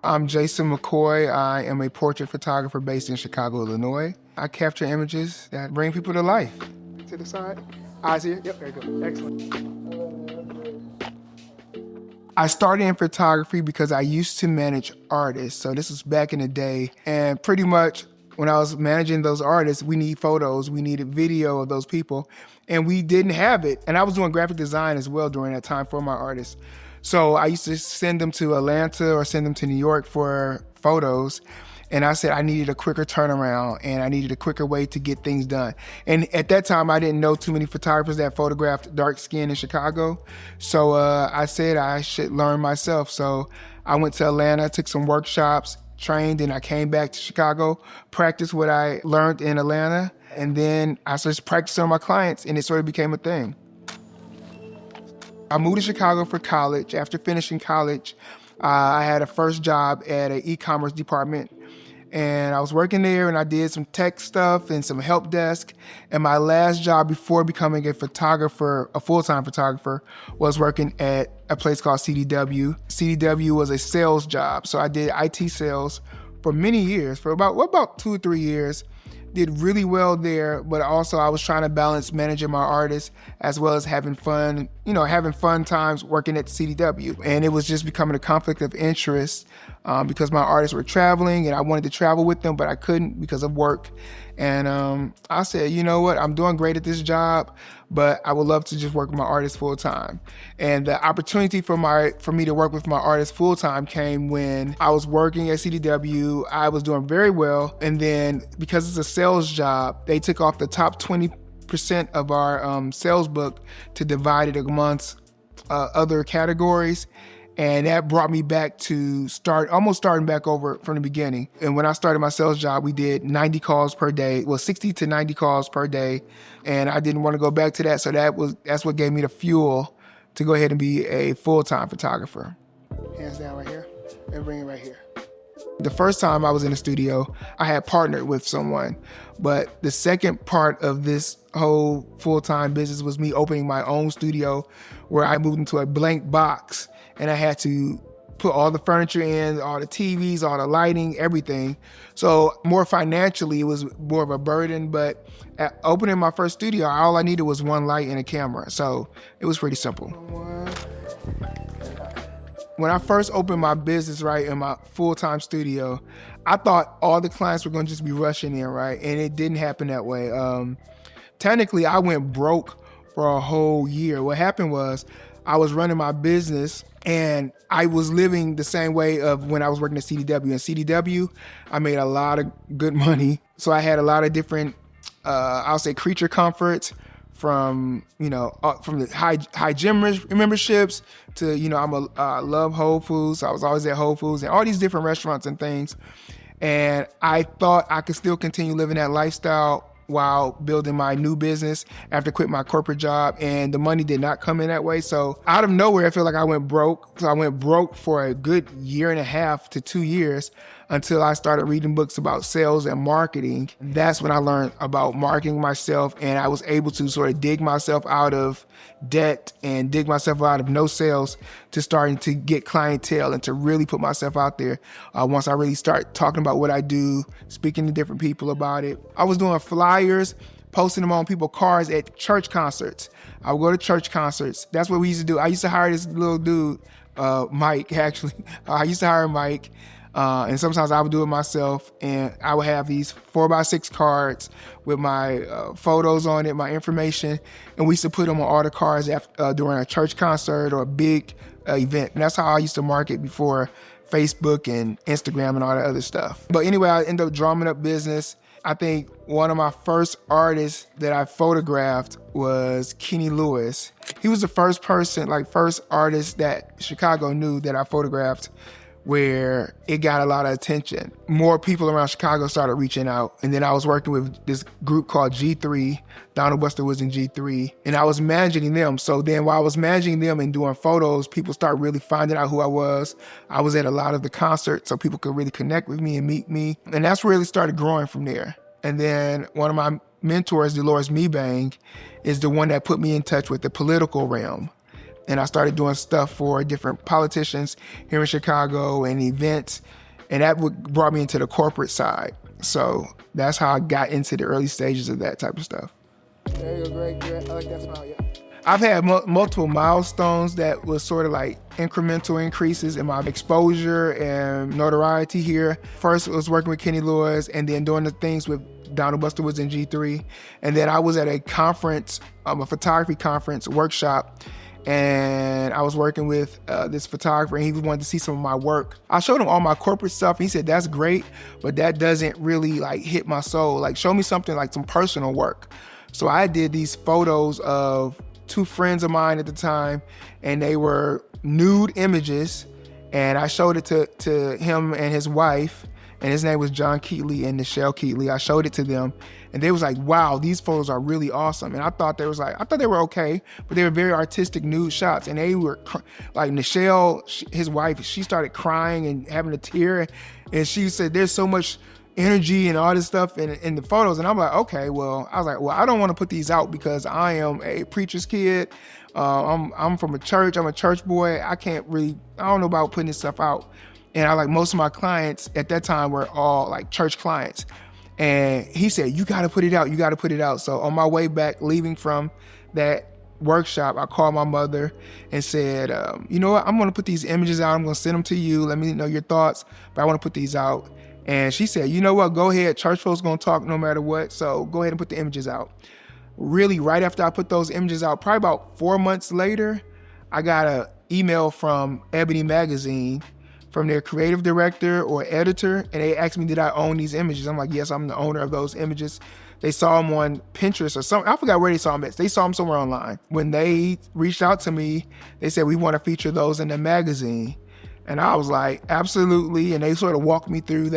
I'm Jason McCoy. I am a portrait photographer based in Chicago, Illinois. I capture images that bring people to life. To the side. Eyes here. Yep, there you go. Excellent. I started in photography because I used to manage artists. So this was back in the day. And pretty much when I was managing those artists, we need photos, we needed video of those people, and we didn't have it. And I was doing graphic design as well during that time for my artists. So I used to send them to Atlanta or send them to New York for photos. And I said I needed a quicker turnaround and I needed a quicker way to get things done. And at that time, I didn't know too many photographers that photographed dark skin in Chicago. So I said I should learn myself. So I went to Atlanta, took some workshops, trained, and I came back to Chicago, practiced what I learned in Atlanta. And then I started practicing on my clients and it sort of became a thing. I moved to Chicago for college. After finishing college, I had a first job at an e-commerce department. And I was working there and I did some tech stuff and some help desk. And my last job before becoming a photographer, a full-time photographer, was working at a place called CDW. CDW was a sales job. So I did IT sales for many years, for about 2 or 3 years. Did really well there, but also I was trying to balance managing my artists as well as having fun, having fun times working at CDW. And it was just becoming a conflict of interest because my artists were traveling and I wanted to travel with them, but I couldn't because of work. And I said, you know what, I'm doing great at this job, but I would love to just work with my artists full time. And the opportunity for me to work with my artists full time came when I was working at CDW. I was doing very well. And then because it's a sales job, they took off the top 20% of our sales book to divide it amongst other categories. And that brought me back to almost starting back over from the beginning. And when I started my sales job, we did 90 calls per day, 60 to 90 calls per day. And I didn't want to go back to that. So that's what gave me the fuel to go ahead and be a full-time photographer. Hands down right here and bring it right here. The first time I was in the studio, I had partnered with someone. But the second part of this whole full-time business was me opening my own studio where I moved into a blank box. And I had to put all the furniture in, all the TVs, all the lighting, everything. So more financially, it was more of a burden. But at opening my first studio, all I needed was one light and a camera. So it was pretty simple. When I first opened my business, right, in my full-time studio, I thought all the clients were going to just be rushing in, right? And it didn't happen that way. Technically, I went broke for a whole year. What happened was I was running my business and I was living the same way of when I was working at CDW. In CDW, I made a lot of good money. So I had a lot of different, I'll say creature comforts from the high gym memberships to, I love Whole Foods. So I was always at Whole Foods and all these different restaurants and things. And I thought I could still continue living that lifestyle while building my new business after quitting my corporate job, and the money did not come in that way. So out of nowhere, I feel like I went broke. So I went broke for a good 1.5 to 2 years until I started reading books about sales and marketing. That's when I learned about marketing myself, and I was able to sort of dig myself out of debt and dig myself out of no sales to starting to get clientele and to really put myself out there. Once I really start talking about what I do, speaking to different people about it. I was doing flyers, posting them on people's cars at church concerts. I would go to church concerts. That's what we used to do. I used to hire this little dude, Mike, actually. I used to hire Mike. And sometimes I would do it myself, and I would have these 4x6 cards with my photos on it, my information, and we used to put them on all the cards during a church concert or a big event. And that's how I used to market before Facebook and Instagram and all that other stuff. But anyway, I ended up drumming up business. I think one of my first artists that I photographed was Kenny Lewis. He was the first artist that Chicago knew that I photographed, where it got a lot of attention. More people around Chicago started reaching out. And then I was working with this group called G3. Donald Buster was in G3. And I was managing them. So then while I was managing them and doing photos, people started really finding out who I was. I was at a lot of the concerts so people could really connect with me and meet me. And that's really started growing from there. And then one of my mentors, Dolores Mebang, is the one that put me in touch with the political realm. And I started doing stuff for different politicians here in Chicago and events. And that brought me into the corporate side. So that's how I got into the early stages of that type of stuff. There you go, great. I like that smile, yeah. I've had multiple milestones that was sort of like incremental increases in my exposure and notoriety here. First, it was working with Kenny Lewis and then doing the things with Donald Buster Woods and G3. And then I was at a conference, a photography conference workshop, and I was working with this photographer, and he wanted to see some of my work. I showed him all my corporate stuff, and he said, that's great, but that doesn't really like hit my soul. Like, show me something like some personal work. So I did these photos of two friends of mine at the time, and they were nude images, and I showed it to him and his wife, and his name was John Keatley and Nichelle Keatley. I showed it to them, and they was like, wow, these photos are really awesome. And I thought they were okay, but they were very artistic nude shots, and they were like Nichelle, his wife, she started crying and having a tear, and she said, there's so much energy and all this stuff in the photos. And I'm like, okay, well, I don't want to put these out because I am a preacher's kid. I'm from a church. I'm a church boy. I don't know about putting this stuff out. And most of my clients at that time were all like church clients. And he said, you got to put it out. You got to put it out. So on my way back, leaving from that workshop, I called my mother and said, you know what? I'm going to put these images out. I'm going to send them to you. Let me know your thoughts, but I want to put these out. And she said, you know what, go ahead. Church folks gonna talk no matter what, so go ahead and put the images out. Really, right after I put those images out, probably about 4 months later, I got an email from Ebony Magazine, from their creative director or editor, and they asked me, did I own these images? I'm like, yes, I'm the owner of those images. They saw them on Pinterest or something. I forgot where they saw them at. They saw them somewhere online. When they reached out to me, they said, we want to feature those in the magazine. And I was like, absolutely. And they sort of walked me through,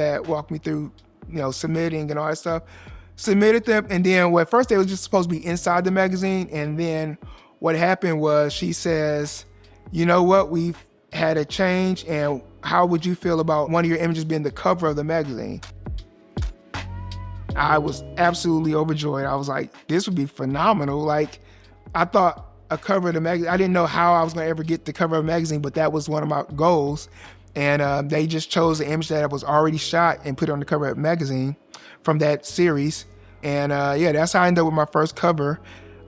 submitting and all that stuff. Submitted them. And then at first they were just supposed to be inside the magazine. And then what happened was she says, you know what, we've had a change. And how would you feel about one of your images being the cover of the magazine? I was absolutely overjoyed. I was like, this would be phenomenal. Like, I thought a cover of the magazine. I didn't know how I was going to ever get the cover of a magazine, but that was one of my goals. And they just chose the image that was already shot and put it on the cover of the magazine from that series. And that's how I ended up with my first cover.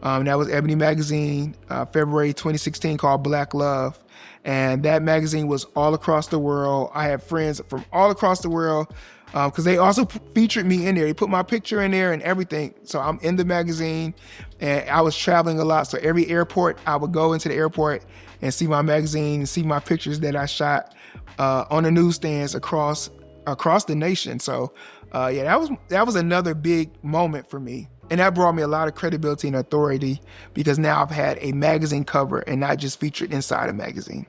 That was Ebony Magazine, February 2016, called Black Love. And that magazine was all across the world. I had friends from all across the world because they also featured me in there. They put my picture in there and everything. So I'm in the magazine, and I was traveling a lot. So every airport, I would go into the airport and see my magazine and see my pictures that I shot on the newsstands across the nation. So that was another big moment for me. And that brought me a lot of credibility and authority because now I've had a magazine cover and not just featured inside a magazine.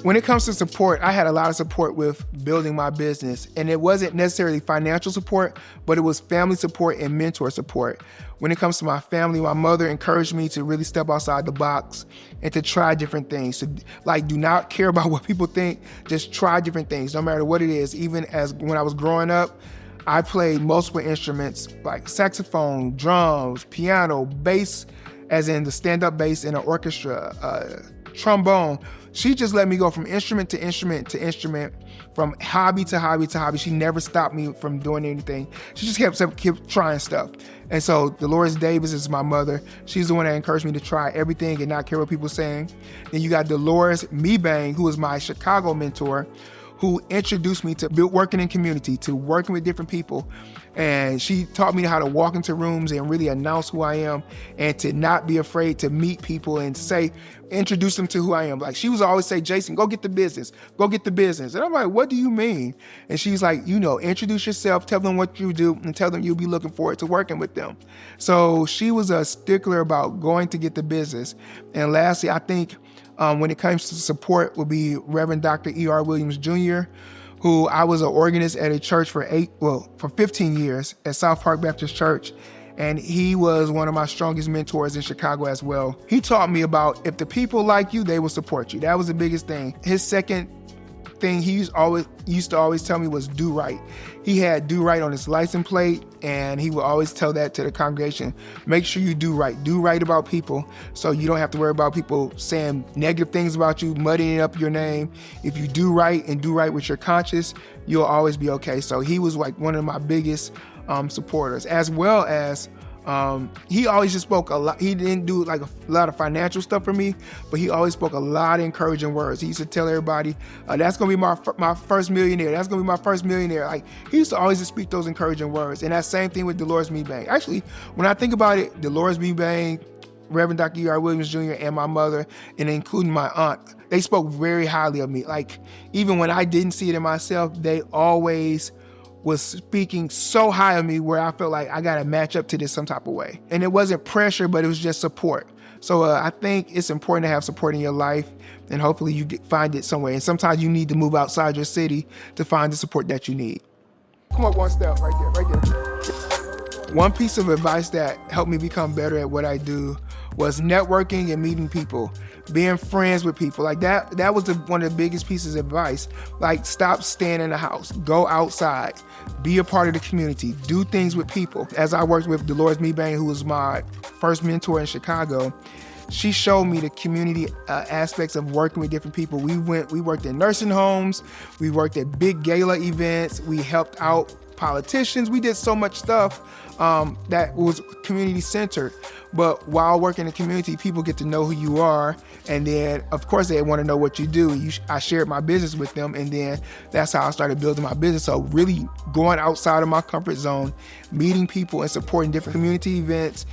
When it comes to support, I had a lot of support with building my business, and it wasn't necessarily financial support, but it was family support and mentor support. When it comes to my family, my mother encouraged me to really step outside the box and to try different things. To do not care about what people think, just try different things, no matter what it is. Even as when I was growing up, I played multiple instruments like saxophone, drums, piano, bass, as in the stand-up bass in an orchestra, trombone. She just let me go from instrument to instrument to instrument, from hobby to hobby to hobby. She never stopped me from doing anything. She just kept trying stuff. And so Dolores Davis is my mother. She's the one that encouraged me to try everything and not care what people are saying. Then you got Dolores Mebang, who is my Chicago mentor, who introduced me to working in community, to working with different people. And she taught me how to walk into rooms and really announce who I am and to not be afraid to meet people and introduce them to who I am. Like, she was always say, Jason, go get the business. Go get the business. And I'm like, what do you mean? And she's like, introduce yourself, tell them what you do, and tell them you'll be looking forward to working with them. So she was a stickler about going to get the business. And lastly, I think when it comes to support would be Reverend Dr. E.R. Williams Jr., who I was an organist at a church for 15 years at South Park Baptist Church. And he was one of my strongest mentors in Chicago as well. He taught me about if the people like you, they will support you. That was the biggest thing. His second thing he used to always tell me was do right. He had do right on his license plate, and he would always tell that to the congregation. Make sure you do right. Do right about people, so you don't have to worry about people saying negative things about you, muddying up your name. If you do right and do right with your conscience, you'll always be okay. So he was like one of my biggest supporters, as well as he always just spoke a lot. He didn't do like a lot of financial stuff for me, but he always spoke a lot of encouraging words. He used to tell everybody, that's going to be my first millionaire. That's going to be my first millionaire. Like, he used to always just speak those encouraging words. And that same thing with Dolores Me Bang. Actually, when I think about it, Dolores Me Bang, Reverend Dr. E.R. Williams Jr., and my mother, and including my aunt, they spoke very highly of me. Like, even when I didn't see it in myself, they always was speaking so high of me where I felt like I got to match up to this some type of way. And it wasn't pressure, but it was just support. So I think it's important to have support in your life, and hopefully you find it somewhere. And sometimes you need to move outside your city to find the support that you need. Come up one step, right there. One piece of advice that helped me become better at what I do was networking and meeting people, being friends with people. Like that was one of the biggest pieces of advice. Like, stop staying in the house, go outside, be a part of the community, do things with people. As I worked with Dolores Me Bang, who was my first mentor in Chicago, she showed me the community aspects of working with different people. We worked in nursing homes, we worked at big gala events, we helped out politicians. We did so much stuff that was community centered. But while working in the community, people get to know who you are. And then, of course, they want to know what you do. I shared my business with them. And then that's how I started building my business. So really going outside of my comfort zone, meeting people and supporting different community events,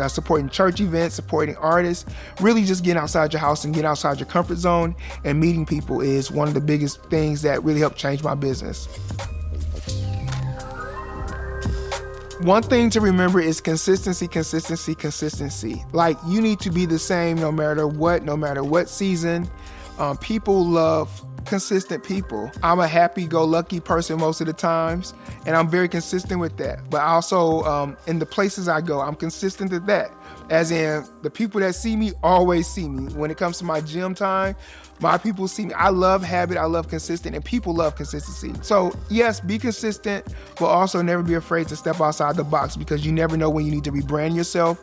supporting church events, supporting artists, really just getting outside your house and getting outside your comfort zone and meeting people is one of the biggest things that really helped change my business. One thing to remember is consistency. Like, you need to be the same no matter what season. People love consistent people. I'm a happy-go-lucky person most of the times, and I'm very consistent with that. But also, in the places I go, I'm consistent at that. As in, the people that see me always see me. When it comes to my gym time, my people see me. I love habit, I love consistent, and people love consistency. So yes, be consistent, but also never be afraid to step outside the box, because you never know when you need to rebrand yourself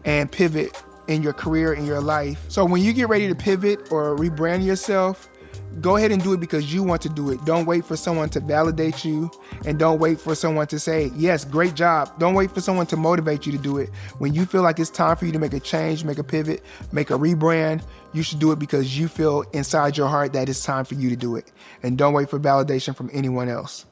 and pivot in your career, in your life. So when you get ready to pivot or rebrand yourself, go ahead and do it because you want to do it. Don't wait for someone to validate you, and don't wait for someone to say, yes, great job. Don't wait for someone to motivate you to do it. When you feel like it's time for you to make a change, make a pivot, make a rebrand, you should do it because you feel inside your heart that it's time for you to do it. And don't wait for validation from anyone else.